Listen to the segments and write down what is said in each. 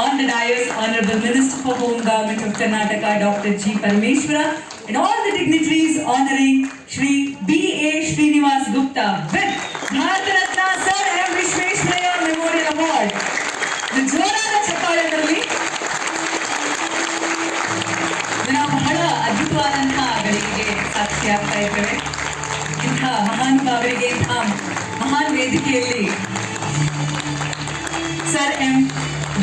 on the dais, Honorable Minister for Home Government of Karnataka, Dr. G. Parameshwara, and all the dignitaries honoring Shri B.A. Srinivas Gupta with Bharat Ratna Sir M. Vishweshwaraya Memorial Award. The ಜೋರಾದ ಚಪ್ಪಾಳೆಗಳಲ್ಲಿ ನಾವು ಬಹಳ ಅದ್ಭುತವಾದಂತಹ ಗಳಿಗೆಗೆ ಸಾಕ್ಷಿಯಾಗ್ತಾ ಇದ್ದೇವೆ. ಇಂಥ ಮಹಾನುಭಾವರಿಗೆ ಇಂಥ ಮಹಾನ್ ವೇದಿಕೆಯಲ್ಲಿ sir M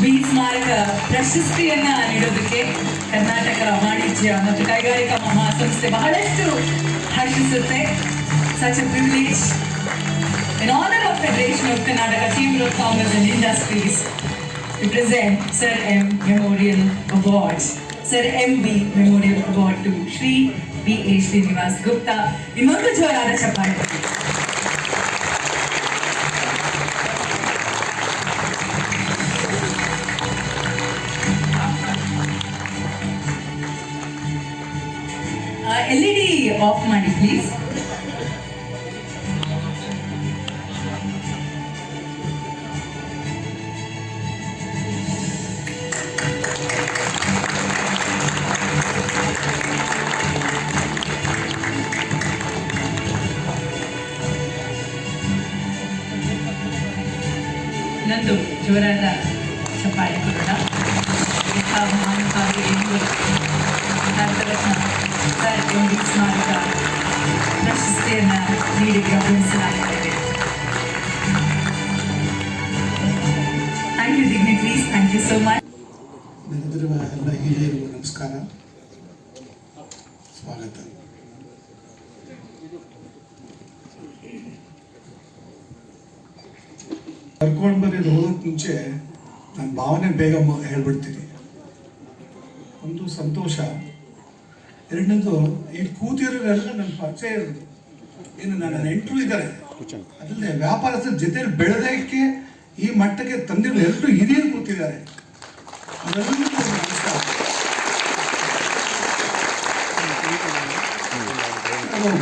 B ಸ್ಮಾರಕ ಪ್ರಶಸ್ತಿಯನ್ನ ನೀಡೋದಕ್ಕೆ ಕರ್ನಾಟಕ ವಾಣಿಜ್ಯ ಮತ್ತು ಕೈಗಾರಿಕಾ ಮಹಾಸಂಸ್ಥೆ ಬಹಳಷ್ಟು ಹರ್ಷಿಸುತ್ತೆ. Such a privilege in honor of Federation of Karnataka Chamber of Commerce and Industries to present Sir M Memorial Award, Sir M.B. Memorial Award to Shri B.A. Srinivas Gupta. ಇನ್ನೊಂದು ಜೋರಾದ ಚಪ್ಪಾಳೆ. LED ಆಫ್ ಮಾಡಿ please. ಇನ್ನೊಂದು ಜೋರಾದ ಚಪ್ಪಾಳೆ ಕೊಡೋಣ. ಇಂಥ ಮಹಾನುಭಾವಿಗೆ Bharat Ratna sir M B ಸ್ಮಾರಕ ಪ್ರಶಸ್ತಿಯನ್ನು ನೀಡಿ ಗೌರವಿಸಲಾಗುತ್ತದೆ. Thank you dignitaries, thank you so much. ನೆರೆದಿರುವ ಎಲ್ಲ ಹಿರಿಯರಿಗೂ ನಮಸ್ಕಾರ, ಸ್ವಾಗತ. ಕರ್ಕೊಂಡು ಬಂದಿದ್ದು ಹೋಗೋಕ್ಕೆ ಮುಂಚೆ ನನ್ನ ಭಾವನೆ ಬೇಗ ಹೇಳ್ಬಿಡ್ತೀನಿ. ಒಂದು ಸಂತೋಷ, ಎರಡನೇದು ಇಲ್ಲಿ ಕೂತಿರೋರೆಲ್ಲ ನನ್ನ ಪರಿಚಯ ಇರೋದು, ಇನ್ನು ನನ್ನ ನೆಂಟರು ಇದ್ದಾರೆ, ಅದಲ್ಲದೆ ವ್ಯಾಪಾರಸ್ಥರ ಜೊತೆಯಲ್ಲಿ ಬೆಳೆದಕ್ಕೆ ಈ ಮಟ್ಟಕ್ಕೆ ತಂದಿರೋ ಎಲ್ಲರೂ ಹಿರಿಯರು ಕೂತಿದ್ದಾರೆ. ಅದೆಲ್ಲರಿಗೂ ನಮಸ್ಕಾರ.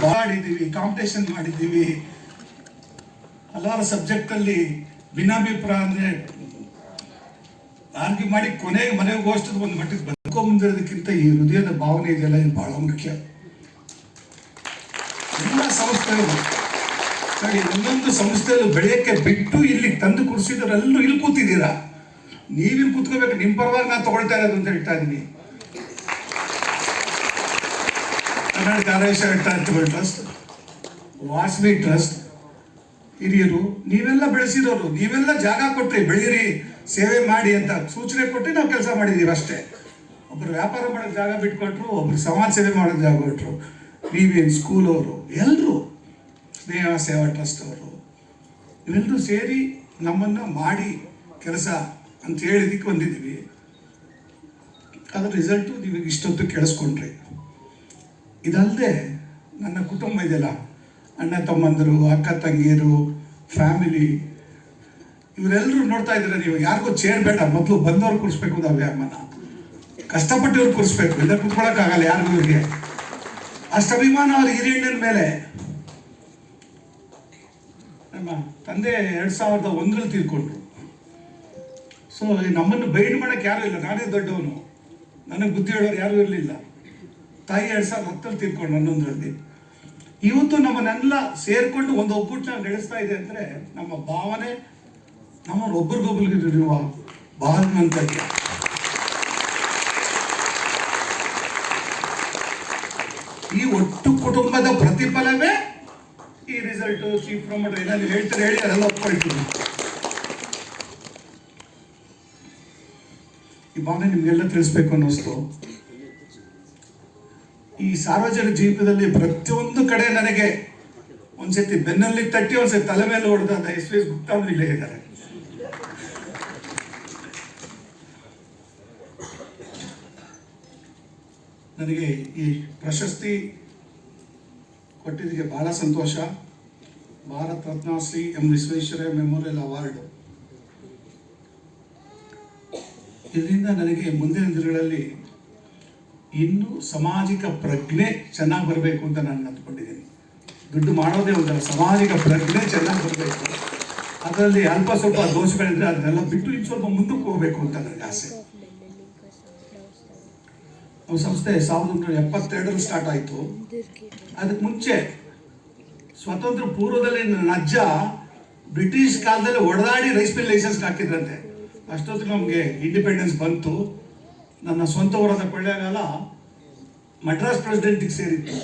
ಮಾಡಿದ್ದೀವಿ, ಕಾಂಪಿಟೇಷನ್ ಮಾಡಿದ್ದೀವಿ, ಹಲವಾರು ಸಬ್ಜೆಕ್ಟಲ್ಲಿ ಭಿನ್ನಾಭಿಪ್ರಾಯ ಅಂದರೆ ಆರ್ಗ್ಯೂ ಮಾಡಿ ಕೊನೆಗೆ ಮನೆಗೆ ಹೋಗೋಷ್ಟಕ್ಕೆ ಒಂದು ಮಟ್ಟಿಗೆ ಬಂದ್ಕೊಂಡ್ಬಂದಿರೋದಕ್ಕಿಂತ ಈ ಹೃದಯದ ಭಾವನೆ ಇದೆಲ್ಲ ಇದು ಬಹಳ ಮುಖ್ಯ. ಎಲ್ಲ ಸಂಸ್ಥೆಗಳು ಸರಿ, ಒಂದೊಂದು ಸಂಸ್ಥೆಯಲ್ಲೂ ಬೆಳೆಯೋಕ್ಕೆ ಬಿಟ್ಟು ಇಲ್ಲಿ ತಂದು ಕುಡಿಸಿದವರೆಲ್ಲರೂ ಇಲ್ಲಿ ಕೂತಿದ್ದೀರಾ. ನೀವಿಲ್ಲಿ ಕೂತ್ಕೋಬೇಕು, ನಿಮ್ಮ ಪರವಾಗಿ ನಾನು ತಗೊಳ್ತಾ ಇರೋದು ಅಂತ ಹೇಳ್ತಾ ಇದ್ದೀನಿ. ಕರ್ನಾಟಕ ಆರೋಗ್ಯ ಚಾರಿಟಬಲ್ ಟ್ರಸ್ಟ್, ವಾಸವಿ ಟ್ರಸ್ಟ್ ಹಿರಿಯರು, ನೀವೆಲ್ಲ ಬೆಳೆಸಿರೋರು, ನೀವೆಲ್ಲ ಜಾಗ ಕೊಟ್ಟರೆ ಬೆಳೀರಿ, ಸೇವೆ ಮಾಡಿ ಅಂತ ಸೂಚನೆ ಕೊಟ್ಟು ನಾವು ಕೆಲಸ ಮಾಡಿದ್ದೀವಿ ಅಷ್ಟೇ. ಒಬ್ಬರು ವ್ಯಾಪಾರ ಮಾಡೋಕ್ಕೆ ಜಾಗ ಬಿಟ್ಕೊಟ್ರು, ಒಬ್ರು ಸಮಾಜ ಸೇವೆ ಮಾಡೋಕ್ಕೆ ಜಾಗ ಕೊಟ್ಟರು, ನೀವೇನು ಸ್ಕೂಲವರು, ಎಲ್ಲರೂ ಸ್ನೇಹ ಸೇವಾ ಟ್ರಸ್ಟ್ ಅವರು ಇವೆಲ್ಲರೂ ಸೇರಿ ನಮ್ಮನ್ನು ಮಾಡಿ ಕೆಲಸ ಅಂತ ಹೇಳಿದಕ್ಕೆ ಬಂದಿದ್ದೀವಿ. ಅದರ ರಿಸಲ್ಟು ನೀವು ಇಷ್ಟೊತ್ತು ಕೇಳಿಸ್ಕೊಂಡ್ರಿ. ಇದಲ್ಲದೆ ನನ್ನ ಕುಟುಂಬ ಇದೆಯಲ್ಲ, ಅಣ್ಣ ತಮ್ಮಂದರು, ಅಕ್ಕ ತಂಗಿಯರು, ಫ್ಯಾಮಿಲಿ, ಇವರೆಲ್ಲರೂ ನೋಡ್ತಾ ಇದ್ದಾರೆ. ನೀವು ಯಾರಿಗೂ ಚೇರ್ ಬೇಡ, ಮೊದಲು ಬಂದವ್ರು ಕೂರಿಸ್ಬೇಕು, ವ್ಯಾಯಾಮನ ಕಷ್ಟಪಟ್ಟವ್ರು ಕೂರಿಸ್ಬೇಕು. ಇದನ್ನು ಕುತ್ಕೊಳ್ಳೋಕ್ಕಾಗಲ್ಲ ಯಾರಿಗೂ. ಇವರಿಗೆ ಅಷ್ಟು ಅಭಿಮಾನ ಅವ್ರ ಹಿರಿಯಣ್ಣನ ಮೇಲೆ. ನಮ್ಮ ತಂದೆ 2001ರಲ್ಲಿ ತೀರ್ಕೊಂಡ್ರು. ಸೊ ನಮ್ಮನ್ನು ಬೈಡ್ ಮಾಡೋಕ್ಕೆ ಯಾರೂ ಇಲ್ಲ, ನಾನೇ ದೊಡ್ಡವನು, ನನಗೆ ಬುದ್ಧಿ ಹೇಳೋರು ಯಾರೂ ಇರಲಿಲ್ಲ. ತಾಯಿ 2010ರಲ್ಲಿ ತೀರ್ಕೊಂಡು 11ರಲ್ಲಿ. ಇವತ್ತು ನಮ್ಮನ್ನೆಲ್ಲ ಸೇರ್ಕೊಂಡು ಒಂದು ಒಗ್ಗೂಟನ್ನ ನಡೆಸ್ತಾ ಇದೆ ಅಂದರೆ ನಮ್ಮ ಭಾವನೆ, ನಮ್ಮ ಒಬ್ರಿಗೊಬ್ರಿಗಿರುವ ಭಾವನೆ. ಈ ಒಟ್ಟು ಕುಟುಂಬದ ಪ್ರತಿಫಲವೇ ಈ ರಿಸಲ್ಟು. ಚೀಫ್ ಪ್ರಮೋಟರ್ ಏನಾದ್ರು ಹೇಳ್ತಾರೆ ಹೇಳಿ, ಅದೆಲ್ಲ ಒಪ್ಕೊಳ್ತೀವಿ. ಈ ಭಾವನೆ ನಿಮಗೆಲ್ಲ ತಿಳಿಸ್ಬೇಕು ಅನ್ನಿಸ್ತು. ಈ ಸಾರ್ವಜನಿಕ ಜೀವನದಲ್ಲಿ ಪ್ರತಿಯೊಂದು ಕಡೆ ನನಗೆ ಒಂದ್ಸತಿ ಬೆನ್ನಲ್ಲಿ ತಟ್ಟಿ ಒಂದ್ಸತಿ ತಲೆ ಮೇಲೆ ಹೊಡೆದ ಎಸ್ ವಿ ಗುಪ್ತಾ ಅವರು ಇಲ್ಲೇ ಇದ್ದಾರೆ. ನನಗೆ ಈ ಪ್ರಶಸ್ತಿ ಕೊಟ್ಟಿದ್ದಕ್ಕೆ ಬಹಳ ಸಂತೋಷ. Bharat Ratna Shri M Visvesvaraya memorial award, ಇದರಿಂದ ನನಗೆ ಮುಂದಿನ ದಿನಗಳಲ್ಲಿ ಇನ್ನೂ ಸಾಮಾಜಿಕ ಪ್ರಜ್ಞೆ ಚೆನ್ನಾಗಿ ಬರಬೇಕು ಅಂತ ನಾನು ಅಂದ್ಕೊಂಡಿದ್ದೀನಿ. ದುಡ್ಡು ಮಾಡೋದೇ ಒಂದಲ್ಲ, ಸಾಮಾಜಿಕ ಪ್ರಜ್ಞೆ ಚೆನ್ನಾಗಿ ಬರಬೇಕು. ಅದರಲ್ಲಿ ಅಲ್ಪ ಸ್ವಲ್ಪ ದೋಷಗಳಿದ್ರೆ ಅದನ್ನೆಲ್ಲ ಬಿಟ್ಟು ಇನ್ನು ಸ್ವಲ್ಪ ಮುಂದಕ್ಕೆ ಹೋಗಬೇಕು ಅಂತ ನನಗೆ ಆಸೆ. ನಮ್ಮ ಸಂಸ್ಥೆ 1972 ಸ್ಟಾರ್ಟ್ ಆಯಿತು. ಅದಕ್ಕೆ ಮುಂಚೆ ಸ್ವಾತಂತ್ರ್ಯ ಪೂರ್ವದಲ್ಲಿ ನನ್ನ ಅಜ್ಜ ಬ್ರಿಟಿಷ್ ಕಾಲದಲ್ಲಿ ಹೊಡೆದಾಡಿ ರೈಸ್ ಮಿಲ್ ಲೈಸೆನ್ಸ್ ಹಾಕಿದ್ರಂತೆ. ಅಷ್ಟೊತ್ತಿಗೆ ನಮಗೆ ಇಂಡಿಪೆಂಡೆನ್ಸ್ ಬಂತು. ನನ್ನ ಸ್ವಂತ ಊರಾದ ಕೊಳ್ಳೇಗಾಲ ಮಡ್ರಾಸ್ ಪ್ರೆಸಿಡೆಂಟಿಗೆ ಸೇರಿತ್ತು.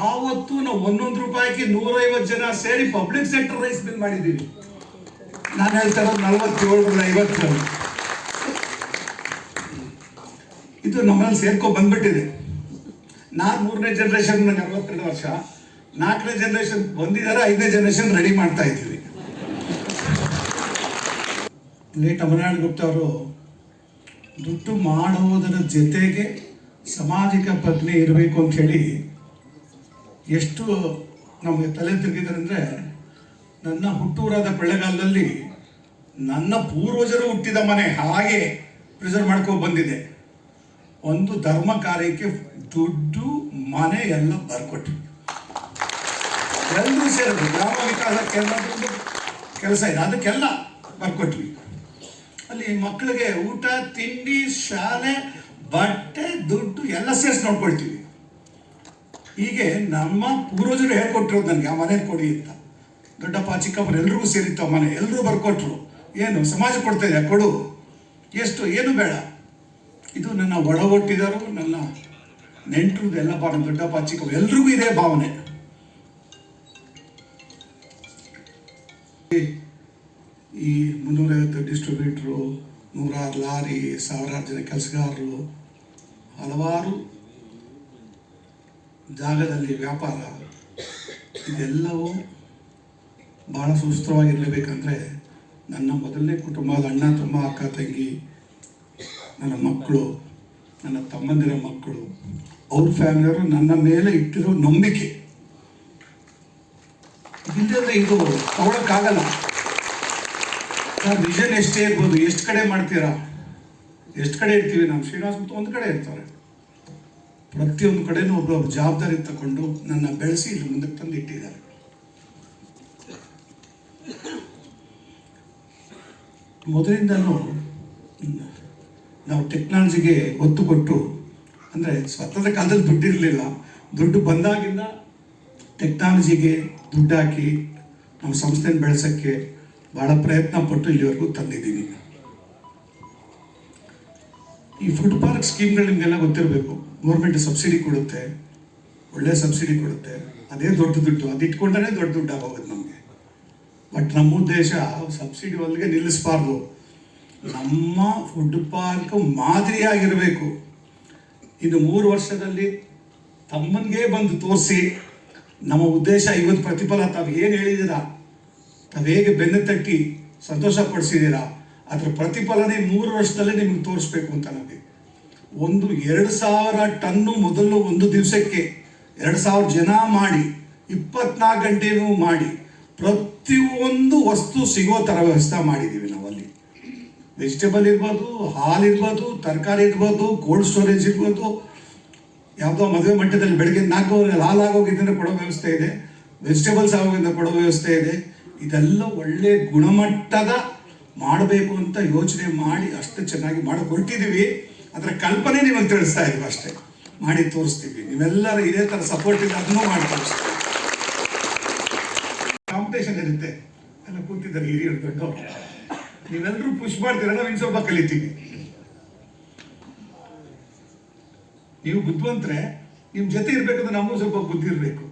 ಆವತ್ತು ನಾವು 1 ರೂಪಾಯಿಗೆ 150 ಜನ ಸೇರಿ ಪಬ್ಲಿಕ್ ಸೆಕ್ಟರ್ ರೈಸ್ ಮಿಲ್ ಮಾಡಿದ್ದೀವಿ. ನಾನು ಹೇಳ್ತಾ ಇರೋದು 47 50. ಇದು ನಮ್ಮಲ್ಲಿ ಸೇರ್ಕೊಂಡು ಬಂದ್ಬಿಟ್ಟಿದೆ. ನಾನು 3ನೇ ಜನರೇಷನ್, ನನಗೆ 42 ವರ್ಷ. 4ನೇ ಜನರೇಷನ್ ಬಂದಿದ್ದಾರೆ, 5ನೇ ಜನರೇಷನ್ ರೆಡಿ ಮಾಡ್ತಾ ಇದ್ದೀವಿ. ಲೇಟ್ ಅಮರನಾಥ ಗುಪ್ತ ಅವರು ದುಡ್ಡು ಮಾಡುವುದರ ಜೊತೆಗೆ ಸಾಮಾಜಿಕ ಪ್ರಜ್ಞೆ ಇರಬೇಕು ಅಂತ ಹೇಳಿ ಎಷ್ಟು ನಮಗೆ ತಲೆ ತಿರುಗಿದ್ದಾರೆ ಅಂದರೆ, ನನ್ನ ಹುಟ್ಟೂರಾದ ಕೊಳ್ಳೇಗಾಲದಲ್ಲಿ ನನ್ನ ಪೂರ್ವಜರು ಹುಟ್ಟಿದ ಮನೆ ಹಾಗೆ ಪ್ರಿಸರ್ವ್ ಮಾಡ್ಕೊಂಡು ಬಂದಿದೆ. ಒಂದು ಧರ್ಮ ಕಾರ್ಯಕ್ಕೆ ದುಡ್ಡು ಮನೆ ಎಲ್ಲ ಬರ್ಕೊಟ್ವಿ. ಎಲ್ಲರೂ ಸೇರಿದ್ರು. ಗ್ರಾಮ ವಿಕಾಸ ಕೇಂದ್ರದ್ದು ಕೆಲಸ ಇದೆ, ಅದಕ್ಕೆಲ್ಲ ಬರ್ಕೊಟ್ವಿ. ಅಲ್ಲಿ ಮಕ್ಕಳಿಗೆ ಊಟ ತಿಂಡಿ ಶಾಲೆ ಬಟ್ಟೆ ದುಡ್ಡು ಎಲ್ಲ ಸೇರಿಸಿ ನೋಡ್ಕೊಳ್ತೀವಿ. ಹೀಗೆ ನಮ್ಮ ಪೂರ್ವಜರು ಹೇಳ್ಕೊಟ್ಟಿರೋದು ನನಗೆ ಆ ಮನೆ ಕೊಡಿ ಅಂತ. ದೊಡ್ಡಪ್ಪ ಚಿಕ್ಕಪ್ಪರು ಎಲ್ರಿಗೂ ಸೇರಿತ್ತು ಆ ಮನೆ. ಎಲ್ಲರೂ ಬರ್ಕೊಟ್ರು. ಏನು ಸಮಾಜ ಕೊಡ್ತಾ ಇದೆ ಕೊಡು, ಎಷ್ಟು ಏನು ಬೇಡ. ಇದು ನನ್ನ ಒಡಗೊಟ್ಟಿದರು, ನನ್ನ ನೆಂಟರು ಎಲ್ಲ ಭಾವನೆ. ದೊಡ್ಡಪ್ಪ ಚಿಕ್ಕಪ್ಪ ಎಲ್ರಿಗೂ ಇದೇ ಭಾವನೆ. ಈ 350 ಡಿಸ್ಟ್ರಿಬ್ಯೂಟ್ರು, 100 ಲಾರಿ, 1000 ಜನ ಕೆಲಸಗಾರರು, ಹಲವಾರು ಜಾಗದಲ್ಲಿ ವ್ಯಾಪಾರ, ಇದೆಲ್ಲವೂ ಭಾಳ ಸುಸ್ಥಿರವಾಗಿರಲೇಬೇಕಂದ್ರೆ ನನ್ನ ಮೊದಲನೇ ಕುಟುಂಬದ ಅಣ್ಣ ತಮ್ಮ ಅಕ್ಕ ತಂಗಿ, ನನ್ನ ಮಕ್ಕಳು, ನನ್ನ ತಮ್ಮಂದಿರ ಮಕ್ಕಳು, ಅವ್ರ ಫ್ಯಾಮಿಲಿಯವರು ನನ್ನ ಮೇಲೆ ಇಟ್ಟಿರೋ ನಂಬಿಕೆ. ಇಲ್ಲದ್ರೆ ಇದು ತಗೊಳಕ್ಕಾಗಲ್ಲ. ವಿಷನ್ ಎಷ್ಟೇ ಇರ್ಬೋದು, ಎಷ್ಟು ಕಡೆ ಮಾಡ್ತೀರಾ, ಎಷ್ಟು ಕಡೆ ಇರ್ತೀವಿ. ನಾವು ಶ್ರೀನಿವಾಸ ಮತ್ತು ಒಂದು ಕಡೆ ಇರ್ತಾರೆ. ಪ್ರತಿಯೊಂದು ಕಡೆನೂ ಒಬ್ಬೊಬ್ಬರು ಜವಾಬ್ದಾರಿ ತಗೊಂಡು ನನ್ನ ಬೆಳೆಸಿ ಇಲ್ಲಿ ಮುಂದಕ್ಕೆ ತಂದು ಇಟ್ಟಿದ್ದಾರೆ. ಮೊದಲಿಂದನೂ ನಾವು ಟೆಕ್ನಾಲಜಿಗೆ ಒತ್ತು ಕೊಟ್ಟು, ಅಂದರೆ ಸ್ವತಂತ್ರ ಕಾಲದಲ್ಲಿ ದುಡ್ಡಿರಲಿಲ್ಲ, ದುಡ್ಡು ಬಂದಾಗಿಂದ ಟೆಕ್ನಾಲಜಿಗೆ ದುಡ್ಡು ಹಾಕಿ ನಮ್ಮ ಸಂಸ್ಥೆನ ಬೆಳೆಸೋಕ್ಕೆ ಭಾಳ ಪ್ರಯತ್ನ ಪಟ್ಟು ಇಲ್ಲಿವರೆಗೂ ತಂದಿದ್ದೀನಿ. ಈ ಫುಡ್ ಪಾರ್ಕ್ ಸ್ಕೀಮ್ಗಳು ನಿಮಗೆಲ್ಲ ಗೊತ್ತಿರಬೇಕು. ಗೌರ್ಮೆಂಟ್ ಸಬ್ಸಿಡಿ ಕೊಡುತ್ತೆ, ಒಳ್ಳೆ ಸಬ್ಸಿಡಿ ಕೊಡುತ್ತೆ. ಅದೇ ದೊಡ್ಡ ದುಡ್ಡು, ಅದು ಇಟ್ಕೊಂಡ್ರೆ ದೊಡ್ಡ ದುಡ್ಡು ಆಗೋಗುತ್ತೆ ನಮಗೆ. ಬಟ್ ನಮ್ಮ ಉದ್ದೇಶ ಸಬ್ಸಿಡಿ ಒಳಗೆ ನಿಲ್ಲಿಸಬಾರ್ದು. ನಮ್ಮ ಫುಡ್ ಪಾರ್ಕ್ ಮಾದರಿಯಾಗಿರಬೇಕು. ಇನ್ನು 3 ವರ್ಷದಲ್ಲಿ ತಮ್ಮನಿಗೆ ಬಂದು ತೋರಿಸಿ, ನಮ್ಮ ಉದ್ದೇಶ ಇವತ್ತು ಪ್ರತಿಫಲ ತಾವು ಏನು ಹೇಳಿದ್ದೀರಾ, ತಾವು ಹೇಗೆ ಬೆನ್ನು ತಟ್ಟಿ ಸಂತೋಷ ಪಡಿಸಿದ್ದೀರಾ, ಅದರ ಪ್ರತಿಫಲನೇ 3 ವರ್ಷದಲ್ಲೇ ನಿಮಗೆ ತೋರಿಸ್ಬೇಕು ಅಂತ ನಮಗೆ. 2000 ಟನ್ನು ಮೊದಲು ಒಂದು ದಿವಸಕ್ಕೆ 2000 ಜನ ಮಾಡಿ 24 ಗಂಟೆನೂ ಮಾಡಿ ಪ್ರತಿಯೊಂದು ವಸ್ತು ಸಿಗೋ ಥರ ವ್ಯವಸ್ಥೆ ಮಾಡಿದ್ದೀವಿ ನಾವಲ್ಲಿ. ವೆಜಿಟೇಬಲ್ ಇರ್ಬೋದು, ಹಾಲು ಇರ್ಬೋದು, ತರಕಾರಿ ಇರ್ಬೋದು, ಕೋಲ್ಡ್ ಸ್ಟೋರೇಜ್ ಇರ್ಬೋದು. ಯಾವುದೋ ಮದುವೆ ಮಟ್ಟದಲ್ಲಿ ಬೆಳಗ್ಗೆ 4 ಗಂಟೆಗೆ ಹಾಲು ಆಗೋಗಿದ್ದರಿಂದ ಕೊಡೋ ವ್ಯವಸ್ಥೆ ಇದೆ, ವೆಜಿಟೇಬಲ್ಸ್ ಆಗೋದ್ರಿಂದ ಕೊಡೋ ವ್ಯವಸ್ಥೆ ಇದೆ. ಇದೆಲ್ಲ ಒಳ್ಳೆ ಗುಣಮಟ್ಟದ ಮಾಡಬೇಕು ಅಂತ ಯೋಚನೆ ಮಾಡಿ ಅಷ್ಟು ಚೆನ್ನಾಗಿ ಮಾಡಿ ಹೊರಟಿದ್ದೀವಿ. ಅದರ ಕಲ್ಪನೆ ನಿಮಗೆ ತಿಳಿಸ್ತಾ ಇದ್ದೀವಿ ಅಷ್ಟೇ, ಮಾಡಿ ತೋರಿಸ್ತೀವಿ. ನೀವೆಲ್ಲರೂ ಇದೇ ಥರ ಸಪೋರ್ಟ್ ಇದೆ, ಅದನ್ನೂ ಮಾಡಿ ತೋರಿಸ್ತೀವಿ. ಕಾಂಪಿಟೇಷನ್ ಇರುತ್ತೆ, ಎಲ್ಲ ಕೂತಿದ್ದಾರೆ ಹಿರಿಯರು ದೊಡ್ಡವರು. ನೀವೆಲ್ಲರೂ ಪುಷ್ ಮಾಡ್ತೀರ, ನಾವು ಇನ್ನು ಸ್ವಲ್ಪ ಕಲಿತೀವಿ. ನೀವು ಬುದ್ಧಿವಂತರೆ, ನಿಮ್ಮ ಜೊತೆ ಇರಬೇಕಂದ್ರೆ ನಮಗೂ ಸ್ವಲ್ಪ ಬುದ್ಧಿ ಇರಬೇಕು.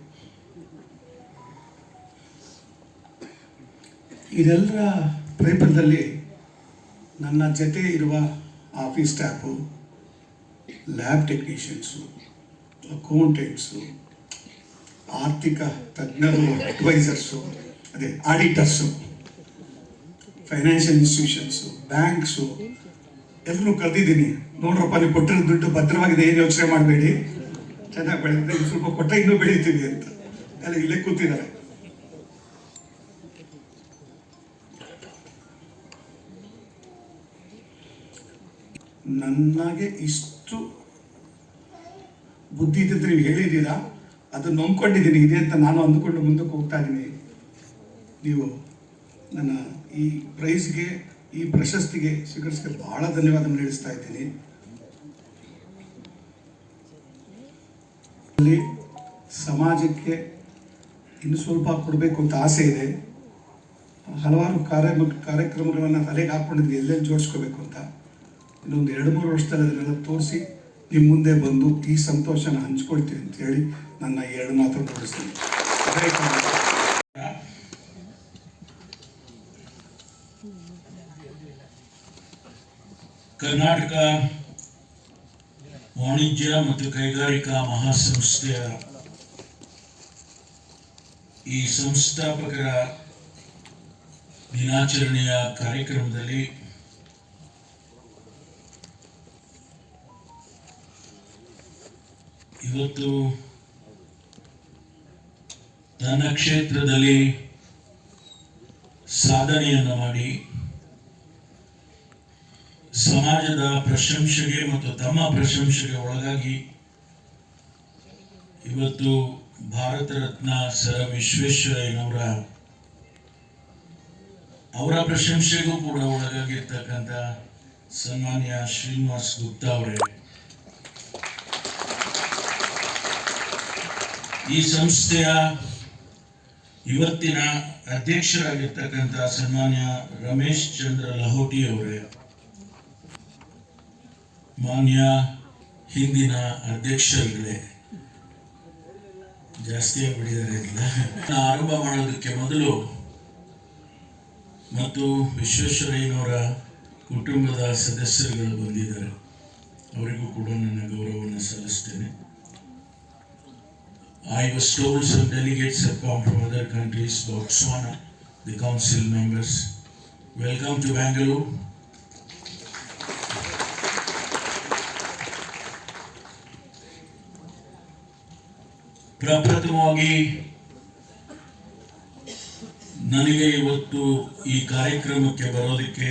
ಇದೆಲ್ಲರ ಪ್ರಯತ್ನದಲ್ಲಿ ನನ್ನ ಜೊತೆ ಇರುವ office staff, lab technicians, accountants, ಆರ್ಥಿಕ ತಜ್ಞರು, ಅಡ್ವೈಸರ್ಸು, ಅದೇ ಆಡಿಟರ್ಸು, ಫೈನಾನ್ಷಿಯಲ್ ಇನ್ಸ್ಟಿಟ್ಯೂಷನ್ಸು, ಬ್ಯಾಂಕ್ಸು ಎಲ್ಲರೂ ಕರೆದಿದ್ದೀನಿ. ನೋಡ್ರಪ್ಪ, ನೀವು ಕೊಟ್ಟಿರೋ ದುಡ್ಡು ಭದ್ರವಾಗಿದೆ, ಏನು ಯೋಚನೆ ಮಾಡಬೇಡಿ, ಚೆನ್ನಾಗಿ ಬೆಳೆದಿದೆ, ಇನ್ನು ಸ್ವಲ್ಪ ಕೊಟ್ಟರೆ ಇನ್ನೂ ಬೆಳೀತೀವಿ ಅಂತ ಎಲ್ಲ ಇಲ್ಲೇ ಕೂತಿದ್ದಾರೆ. ನನಗೆ ಇಷ್ಟು ಬುದ್ಧಿ ಇದೆ ಅಂತ ನೀವು ಹೇಳಿದ್ದೀರಾ, ಅದನ್ನು ನಂಬ್ಕೊಂಡಿದ್ದೀನಿ ಇದೆ ಅಂತ ನಾನು ಅಂದುಕೊಂಡು ಮುಂದಕ್ಕೆ ಹೋಗ್ತಾ ಇದ್ದೀನಿ. ನೀವು ನನ್ನ ಈ ಪ್ರೈಸ್ಗೆ, ಈ ಪ್ರಶಸ್ತಿಗೆ ಸ್ವೀಕರಿಸಿಗೆ ಬಹಳ ಧನ್ಯವಾದ ತಿಳಿಸ್ತಾ ಇದ್ದೀನಿ. ಅಲ್ಲಿ ಸಮಾಜಕ್ಕೆ ಇನ್ನು ಸ್ವಲ್ಪ ಕೊಡಬೇಕು ಅಂತ ಆಸೆ ಇದೆ. ಹಲವಾರು ಕಾರ್ಯಕ್ರಮಗಳನ್ನು ತಲೆಗೆ ಹಾಕ್ಕೊಂಡಿದ್ವಿ, ಎಲ್ಲೆಲ್ಲಿ ಜೋಡಿಸ್ಕೋಬೇಕು ಅಂತ. ಇನ್ನೊಂದು 2-3 ವರ್ಷದಲ್ಲಿ ಅದನ್ನೆಲ್ಲ ತೋರಿಸಿ ನಿಮ್ಮ ಮುಂದೆ ಬಂದು ಈ ಸಂತೋಷನ ಹಂಚ್ಕೊಳ್ತೀನಿ ಅಂತ ಹೇಳಿ ನನ್ನ 2 ಮಾತನ್ನು ಮುಗಿಸ್ತೀನಿ. ಕರ್ನಾಟಕ ವಾಣಿಜ್ಯ ಮತ್ತು ಕೈಗಾರಿಕಾ ಮಹಾಸಂಸ್ಥೆಯ ಈ ಸಂಸ್ಥಾಪಕರ ದಿನಾಚರಣೆಯ ಕಾರ್ಯಕ್ರಮದಲ್ಲಿ ಇವತ್ತು ತನ್ನ ಕ್ಷೇತ್ರದಲ್ಲಿ ಸಾಧನೆಯನ್ನು ಮಾಡಿ ಸಮಾಜದ ಪ್ರಶಂಸೆಗೆ ಮತ್ತು ತಮ್ಮ ಪ್ರಶಂಸೆಗೆ ಒಳಗಾಗಿ ಇವತ್ತು ಭಾರತ ರತ್ನ ಸರ್ ವಿಶ್ವೇಶ್ವರಯ್ಯನವರ ಅವರ ಪ್ರಶಂಸೆಗೂ ಕೂಡ ಒಳಗಾಗಿರ್ತಕ್ಕಂಥ ಸನ್ಮಾನ್ಯ ಶ್ರೀನಿವಾಸ್ ಗುಪ್ತಾ ಅವರೇ, ಈ ಸಂಸ್ಥೆಯ ಇವತ್ತಿನ ಅಧ್ಯಕ್ಷರಾಗಿರ್ತಕ್ಕಂಥ ಸನ್ಮಾನ್ಯ ರಮೇಶ್ ಚಂದ್ರ ಲಹೋಟಿ ಅವರೇ, ಮಾನ್ಯ ಹಿಂದಿನ ಅಧ್ಯಕ್ಷರುಗಳೇ, ಜಾಸ್ತಿ ಆಗಿಬಿಟ್ಟಿದ್ದಾರೆ ಇಲ್ಲ, ಆರಂಭ ಮಾಡೋದಕ್ಕೆ ಮೊದಲು ಮತ್ತು ವಿಶ್ವೇಶ್ವರಯ್ಯನವರ ಕುಟುಂಬದ ಸದಸ್ಯರುಗಳು ಬಂದಿದ್ದಾರೆ, ಅವರಿಗೂ ಕೂಡ ನನ್ನ ಗೌರವವನ್ನು ಸಲ್ಲಿಸ್ತೇನೆ. I was told some delegates have come from other countries, Botswana, the council members. Welcome to Bangalore. ಪ್ರಪ್ರಥಮವಾಗಿ ನನಗೆ ಇವತ್ತು ಈ ಕಾರ್ಯಕ್ರಮಕ್ಕೆ ಬರೋದಕ್ಕೆ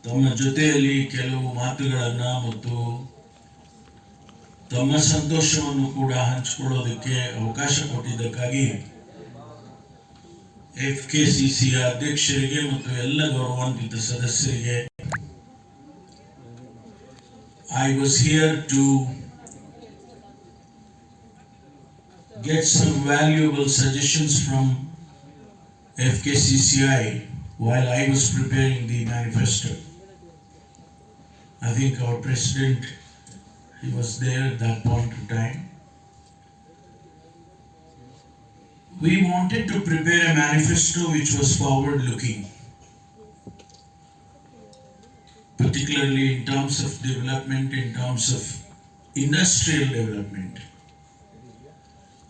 ತಮ್ಮ ಜೊತೆಯಲ್ಲಿ ಕೆಲವು ಮಾತುಗಳನ್ನು ಮತ್ತು ತಮ್ಮ ಸಂತೋಷವನ್ನು ಕೂಡ ಹಂಚಿಕೊಳ್ಳೋದಕ್ಕೆ ಅವಕಾಶ ಕೊಟ್ಟಿದ್ದಕ್ಕಾಗಿ FKCCಯ ಅಧ್ಯಕ್ಷರಿಗೆ ಮತ್ತು ಎಲ್ಲ ಗೌರವಾನ್ವಿತ ಸದಸ್ಯರಿಗೆ I was here to get some valuable suggestions from FKCCI while I was preparing the manifesto. I think our president, he was there at that point of time. We wanted to prepare a manifesto which was forward looking, particularly in terms of development, in terms of industrial development,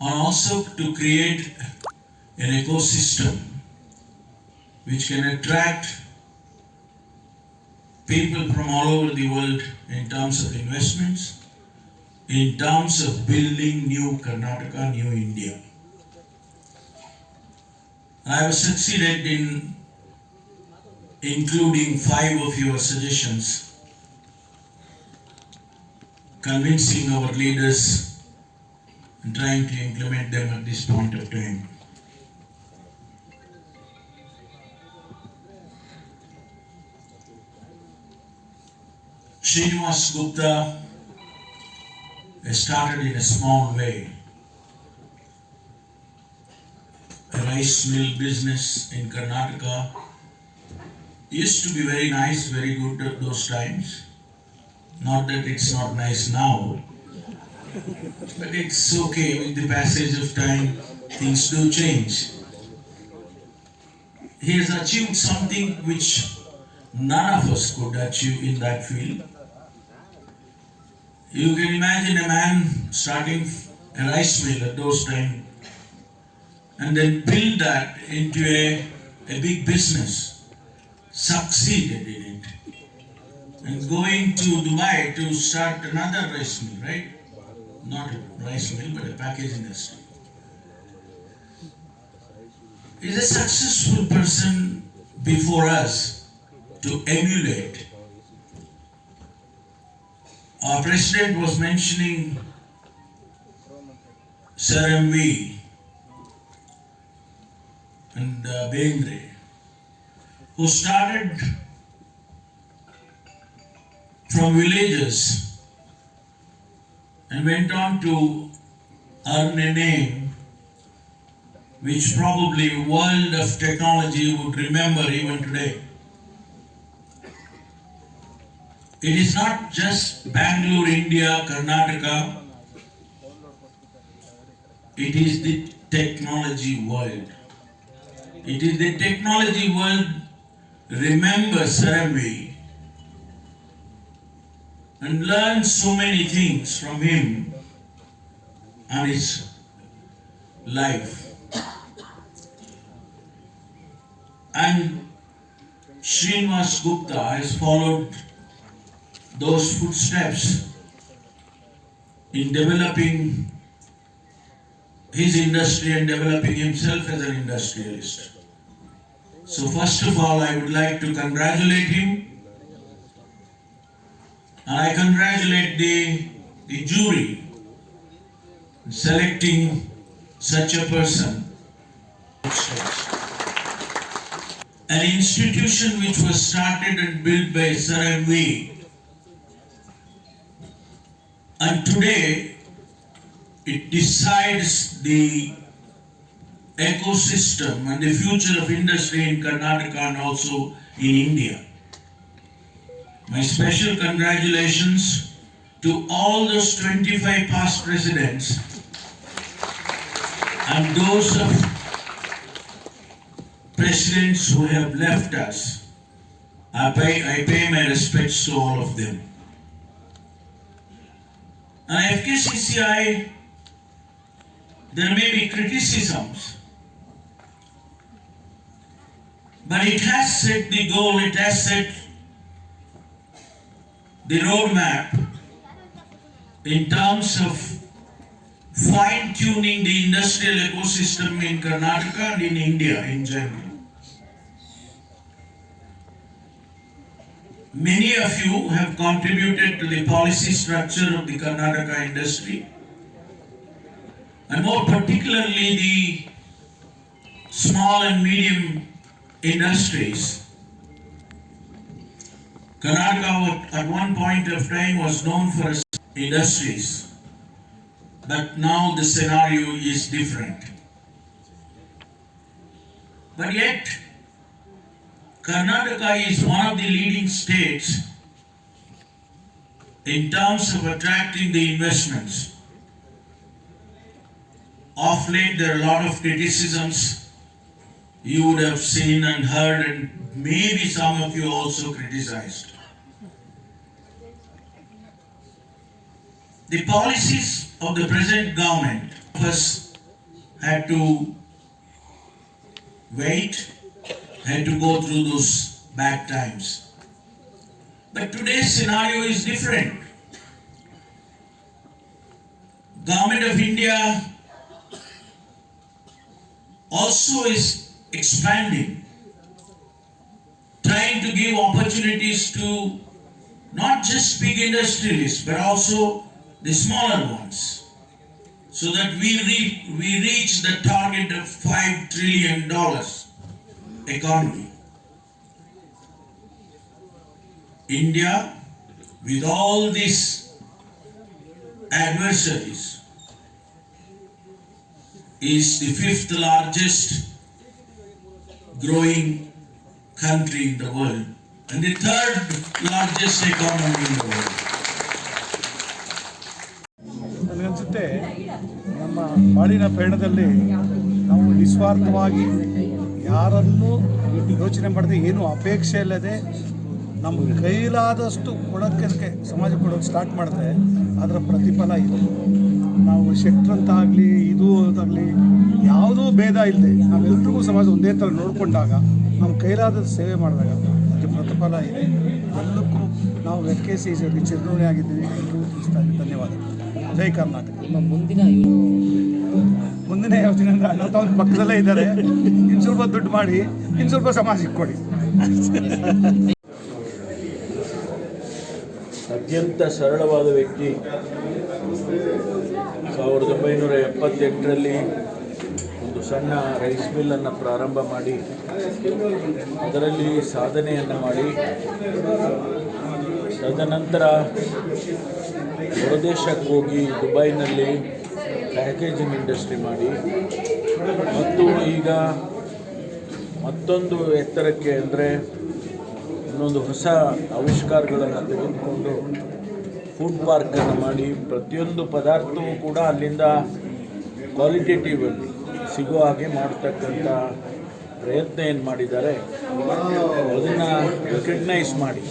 and also to create an ecosystem which can attract people from all over the world in terms of investments, in terms of building new Karnataka, new India. I have succeeded in including 5 of your suggestions, convincing our leaders and trying to implement them at this point of time. Srinivas Gupta started in a small way. A rice mill business in Karnataka used to be very nice, very good at those times. Not that it's not nice now, but it's okay. With the passage of time, things do change. He has achieved something which none of us could achieve in that field. You can imagine a man starting a rice mill at those times and then build that into a big business, succeeded in it, and going to Dubai to start another rice mill, right? Not a rice mill, but a package industry. He's a successful person before us to emulate. Our president was mentioning Sir MV. and Bendre, who started from villages and went on to earn a name which probably world of technology would remember even today. It is not just Bangalore, India, Karnataka. It is the technology world. It is the technology world remembers Saramvi and learns so many things from him and his life. And Srinivas Gupta has followed those footsteps in developing his industry and developing himself as an industrialist. So first of all, I would like to congratulate him, and I congratulate the jury in selecting such a person. An institution which was started and built by Sir M.V. and today it decides the ecosystem and the future of industry in Karnataka and also in India. My special congratulations to all those 25 past presidents and those of presidents who have left us. I pay my respects to all of them. And FKCCI, there may be criticisms, but it has set the goal, it has set the roadmap in terms of fine-tuning the industrial ecosystem in Karnataka and in India in general. Many of you have contributed to the policy structure of the Karnataka industry, and more particularly the small and medium industries. Karnataka at one point of time was known for its industries, but now the scenario is different. But yet, Karnataka is one of the leading states in terms of attracting the investments. Of late, there are a lot of criticisms you would have seen and heard, and maybe some of you also criticized. The policies of the present government first had to wait, had to go through those bad times. But today's scenario is different. Government of India also is expanding, trying to give opportunities to not just big industrialists, but also the smaller ones, so that we reach the target of $5 trillion economy. India, with all these adversaries, is the 5th largest growing country in the world and the 3rd largest economy in the world. ನನಗನ್ಸುತ್ತೆ ನಮ್ಮ ಬಾಳಿನ ಪಯಣದಲ್ಲಿ ನಾವು ನಿಸ್ವಾರ್ಥವಾಗಿ ಯಾರನ್ನೂ ಯೋಚನೆ ಮಾಡದೆ, ಏನು ಅಪೇಕ್ಷೆ ಇಲ್ಲದೆ ನಮ್ಮ ಕೈಲಾದಷ್ಟು ಕೊಡೋಕ್ಕೆ ಸಮಾಜ ಕೊಡೋಕ್ಕೆ ಸ್ಟಾರ್ಟ್ ಮಾಡಿದ್ರೆ ಅದರ ಪ್ರತಿಫಲ ಇದು. ನಾವು ಶೆಟ್ರಂತಾಗಲಿ ಇದು ಅಂತಾಗಲಿ ಯಾವುದೂ ಭೇದ ಇಲ್ಲದೆ ನಾವೆಲ್ಲರಿಗೂ ಸಮಾಜ ಒಂದೇ ಥರ ನೋಡಿಕೊಂಡಾಗ ನಮ್ಮ ಕೈಲಾದ ಸೇವೆ ಮಾಡಿದಾಗ ಅದಕ್ಕೆ ಪ್ರತಿಫಲ ಇದೆ. ಎಲ್ಲಕ್ಕೂ ನಾವು FKCCI ಚಿರಋಣಿ ಆಗಿದ್ದೀವಿ. ಎಲ್ಲರೂ ತಿಳಿಸ್ತಾ ಇದ್ದೀವಿ. ಧನ್ಯವಾದಗಳು. ಜೈ ಕರ್ನಾಟಕ. ಮುಂದಿನ ಯೋಚನೆ ಅಂದರೆ ಅಣ್ಣ ತಮ್ಮ ಪಕ್ಕದಲ್ಲೇ ಇದ್ದಾರೆ, ಇನ್ನು ಸ್ವಲ್ಪ ದುಡ್ಡು ಮಾಡಿ ಇನ್ನು ಸ್ವಲ್ಪ ಸಮಾಜಕ್ಕೆ ಕೊಡಿ. ಅತ್ಯಂತ ಸರಳವಾದ ವ್ಯಕ್ತಿ. 1978ರಲ್ಲಿ ಒಂದು ಸಣ್ಣ ರೈಸ್ ಮಿಲ್ಲನ್ನು ಪ್ರಾರಂಭ ಮಾಡಿ ಅದರಲ್ಲಿ ಸಾಧನೆಯನ್ನು ಮಾಡಿ ತದನಂತರ ಹೊರದೇಶಕ್ಕೆ ಹೋಗಿ ದುಬೈನಲ್ಲಿ ಪ್ಯಾಕೇಜಿಂಗ್ ಇಂಡಸ್ಟ್ರಿ ಮಾಡಿ ಮತ್ತು ಈಗ ಮತ್ತೊಂದು ಎತ್ತರಕ್ಕೆ ಅಂದರೆ ಇನ್ನೊಂದು ಹೊಸ ಆವಿಷ್ಕಾರಗಳನ್ನು ತೆಗೆದುಕೊಂಡು ಫುಡ್ ಪಾರ್ಕನ್ನು ಮಾಡಿ ಪ್ರತಿಯೊಂದು ಪದಾರ್ಥವೂ ಕೂಡ ಅಲ್ಲಿಂದ ಕ್ವಾಲಿಟೇಟಿವಲ್ಲಿ ಸಿಗೋ ಹಾಗೆ ಮಾಡ್ತಕ್ಕಂಥ ಪ್ರಯತ್ನ ಏನು ಮಾಡಿದ್ದಾರೆ ಅದನ್ನು ರೆಕಗ್ನೈಸ್ ಮಾಡಿ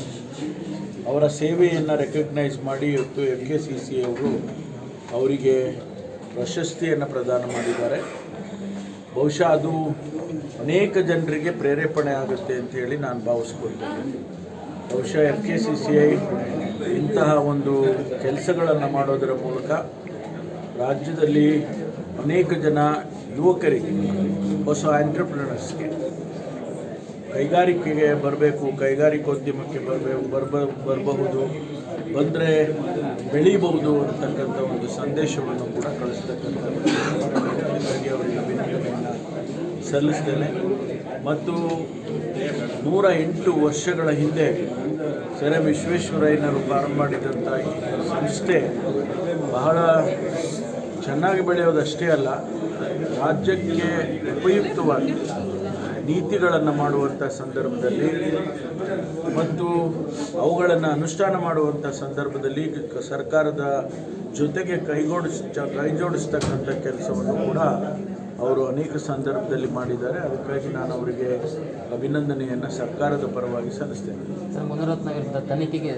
ಅವರ ಸೇವೆಯನ್ನು ರೆಕಗ್ನೈಸ್ ಮಾಡಿ ಇವತ್ತು FKCC ಅವರು ಅವರಿಗೆ ಪ್ರಶಸ್ತಿಯನ್ನು ಪ್ರದಾನ ಮಾಡಿದ್ದಾರೆ. ಬಹುಶಃ ಅದು ಅನೇಕ ಜನರಿಗೆ ಪ್ರೇರೇಪಣೆ ಆಗುತ್ತೆ ಅಂತೇಳಿ ನಾನು ಭಾವಿಸ್ಕೊಳ್ತೇನೆ. ಬಹುಶಃ FKCCI ಇಂತಹ ಒಂದು ಕೆಲಸಗಳನ್ನು ಮಾಡೋದರ ಮೂಲಕ ರಾಜ್ಯದಲ್ಲಿ ಅನೇಕ ಜನ ಯುವಕರಿಗೆ ಹೊಸ ಆಂಟ್ರಪ್ರಿನರ್ಸ್ಗೆ ಕೈಗಾರಿಕೆಗೆ ಬರಬೇಕು, ಕೈಗಾರಿಕೋದ್ಯಮಕ್ಕೆ ಬರಬಹುದು, ಬಂದರೆ ಬೆಳೀಬಹುದು ಅಂತಕ್ಕಂಥ ಒಂದು ಸಂದೇಶವನ್ನು ಕೂಡ ಕಳಿಸ್ತಕ್ಕಂಥ ಅವರಿಗೆ ಅಭಿನಂದನೆಯನ್ನು ಸಲ್ಲಿಸ್ತೇನೆ. ಮತ್ತು 108 ವರ್ಷಗಳ ಹಿಂದೆ ಸರ್ ವಿಶ್ವೇಶ್ವರಯ್ಯನವರು ಪ್ರಾರಂಭ ಮಾಡಿದಂಥ ಈ ಸಂಸ್ಥೆ ಬಹಳ ಚೆನ್ನಾಗಿ ಬೆಳೆಯೋದಷ್ಟೇ ಅಲ್ಲ, ರಾಜ್ಯಕ್ಕೆ ಉಪಯುಕ್ತವಾಗಿ ನೀತಿಗಳನ್ನು ಮಾಡುವಂಥ ಸಂದರ್ಭದಲ್ಲಿ ಮತ್ತು ಅವುಗಳನ್ನು ಅನುಷ್ಠಾನ ಮಾಡುವಂಥ ಸಂದರ್ಭದಲ್ಲಿ ಸರ್ಕಾರದ ಜೊತೆಗೆ ಕೈಜೋಡಿಸ್ತಕ್ಕಂಥ ಕೆಲಸವನ್ನು ಕೂಡ ಅವರು ಅನೇಕ ಸಂದರ್ಭದಲ್ಲಿ ಮಾಡಿದ್ದಾರೆ. ಅದಕ್ಕಾಗಿ ನಾನು ಅವರಿಗೆ ಅಭಿನಂದನೆಯನ್ನು ಸರ್ಕಾರದ ಪರವಾಗಿ ಸಲ್ಲಿಸ್ತೇನೆ. ಮುನಿರತ್ನ ವಿರುದ್ಧ ತನಿಖೆಗೆ